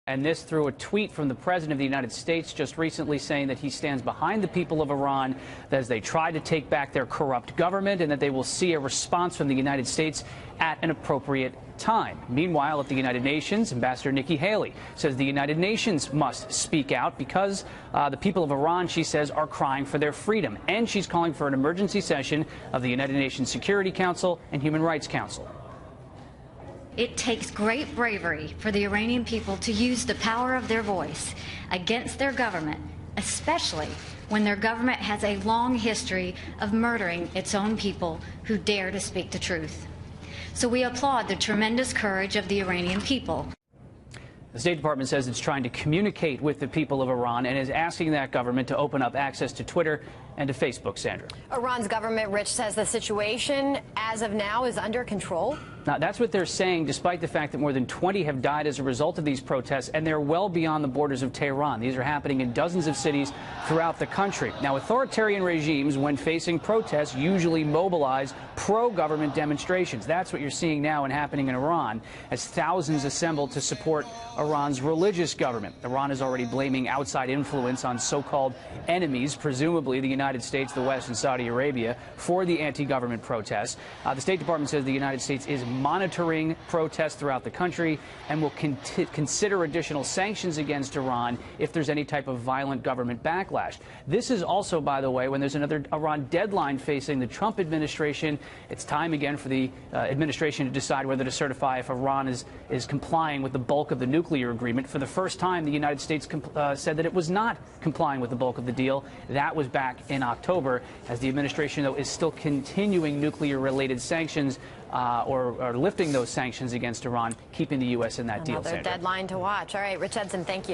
And this through a tweet from the President of the United States just recently saying that he stands behind the people of Iran as they try to take back their corrupt government and that they will see a response from the United States at an appropriate time. Meanwhile, at the United Nations, Ambassador Nikki Haley says the United Nations must speak out because the people of Iran, she says, are crying for their freedom. And she's calling for an emergency session of the United Nations Security Council and Human Rights Council. It takes great bravery for the Iranian people to use the power of their voice against their government, especially when their government has a long history of murdering its own people who dare to speak the truth. So we applaud the tremendous courage of the Iranian people. The State Department says it's trying to communicate with the people of Iran and is asking that government to open up access to Twitter and to Facebook, Sandra. Iran's government, Rich, says the situation as of now is under control. Now, that's what they're saying, despite the fact that more than 20 have died as a result of these protests, and they're well beyond the borders of Tehran. These are happening in dozens of cities throughout the country. Now, authoritarian regimes, when facing protests, usually mobilize pro-government demonstrations. That's what you're seeing now and happening in Iran, as thousands assemble to support Iran's religious government. Iran is already blaming outside influence on so-called enemies, presumably the United States, the West, and Saudi Arabia, for the anti-government protests. The State Department says the United States is monitoring protests throughout the country and will consider additional sanctions against Iran if there's any type of violent government backlash. This is also, by the way, when there's another Iran deadline facing the Trump administration. It's time again for the administration to decide whether to certify if Iran is complying with the bulk of the nuclear agreement. For the first time, the United States said that it was not complying with the bulk of the deal. That was back in October, as the administration, though, is still continuing nuclear-related sanctions or lifting those sanctions against Iran, keeping the U.S. in that deal. Another deadline to watch. All right, Rich Edson, thank you.